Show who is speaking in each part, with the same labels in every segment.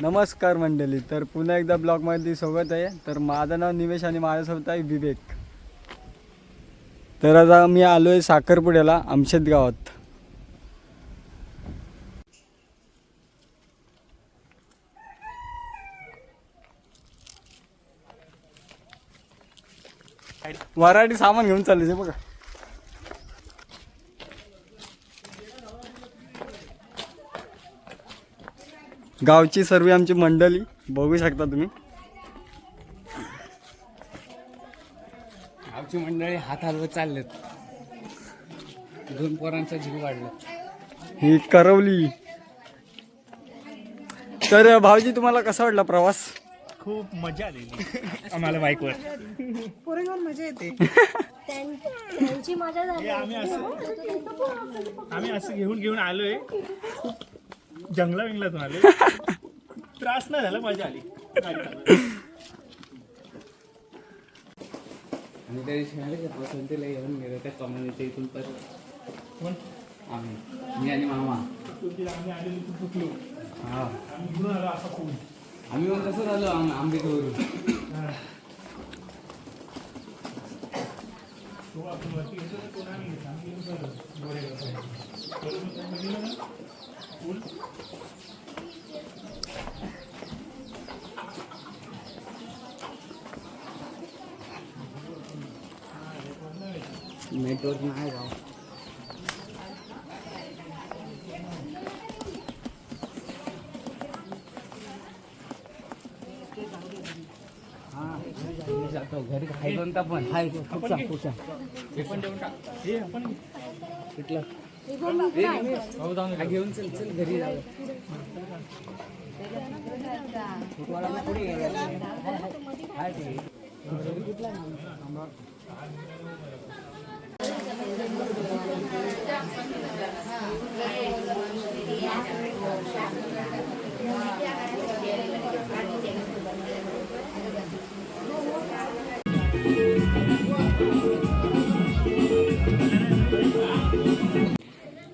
Speaker 1: नमस्कार मंडळी, तर पुन्हा एकदा ब्लॉगमध्ये स्वागत आहे. तर माझं नाव निवेश आणि माझ्यासोबत आहे विवेक. तर आता मी आलो आहे साखरपुड्याला आमशेत गावात. वराठी सामान घेऊन चालले बघा. गावची सर्व आमची मंडळी बघू शकता तुम्ही.
Speaker 2: गावची मंडळी हात हलवत चाललेत. 2 पोरांचा जीव वाढला.
Speaker 1: ही करवली. तर भाऊजी तुम्हाला कसा वाटला प्रवास?
Speaker 3: खूप मजा आलेली आम्हाला बाईकवर.
Speaker 4: पोरेवर मजा येते.
Speaker 5: त्यांची मजा झाली.
Speaker 3: आम्ही असं घेऊन आलोय. खूप जंगलातून आलोय. त्रास नाही झाला, मजा आली.
Speaker 2: आणि त्या दिवशी पसंतीला येऊन गेलो त्या कम्युनिटी इथून
Speaker 3: पण
Speaker 2: आम्ही मी आणि मामा
Speaker 3: आम्ही आलेलो खूप चुकलो.
Speaker 2: हा
Speaker 3: आम्ही घेऊन आलो असं खूप.
Speaker 2: आम्ही मग कसं झालो आंबेजवळून.
Speaker 3: तो आपण वरती घेतो तर कोण आम्ही घेतो. आम्ही घेऊन चाललो गोरेगाव.
Speaker 2: नेटवर्क नाही गाव. जातो घरी खाई कोणता पण हाय खूप हे पण देऊन टाक.
Speaker 3: हे आपण
Speaker 2: कुठलं घेऊन चल चल घरी जाऊ. पुढे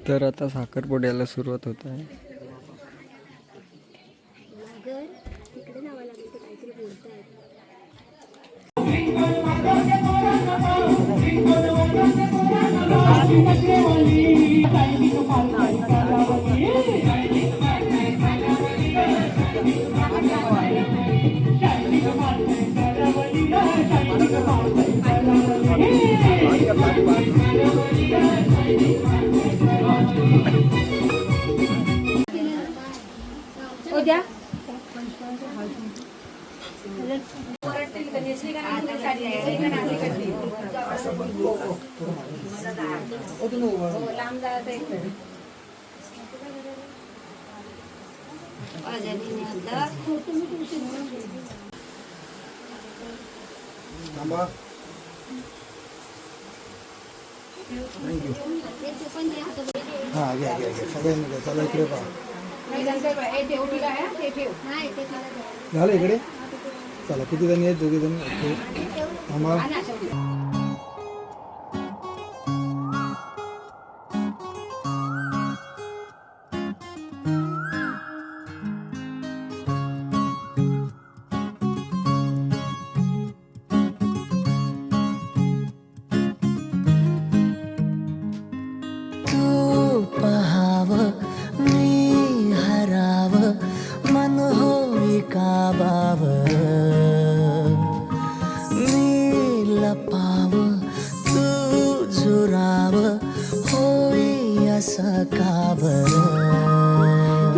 Speaker 1: तर आता साखरपुड्याला सुरुवात होत आहे.
Speaker 5: तिकडे जावं लागेल, ते काहीतरी बोलतायत. उद्या लांब जायचं.
Speaker 6: हां घ्या घ्या घ्या सगळ्यांनी घ्या. चला इकडे पहा. झालं इकडे. चला किती जणी आहेत? 2 जणी. थांबा.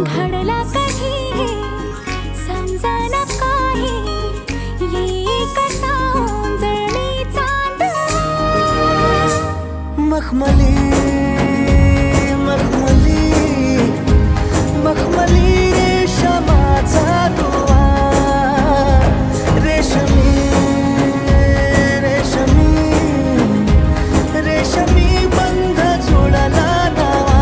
Speaker 7: घडला कधी हे समजाना काही, ये कसा ओंजळी चांद.
Speaker 8: मखमली मखमली मखमली रेशमाचा दुवा, रेशमी रेशमी रेशमी बंध जुळला नावा.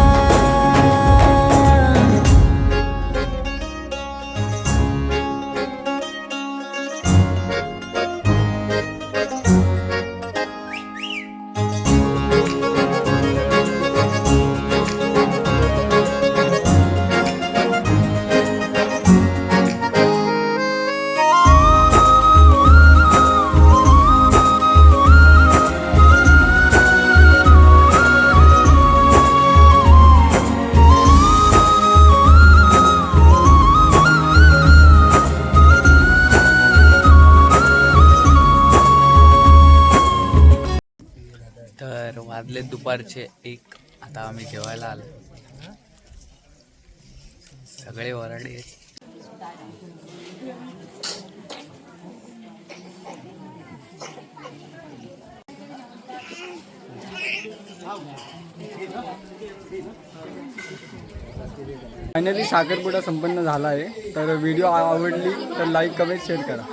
Speaker 2: दुपारचे 1 आता आम्ही जेवायला आलो. सगळे वराडे आहेत.
Speaker 1: फायनली साखरपुडा संपन्न झाला आहे. तर व्हिडिओ आवडली तर लाईक कमेंट शेअर करा.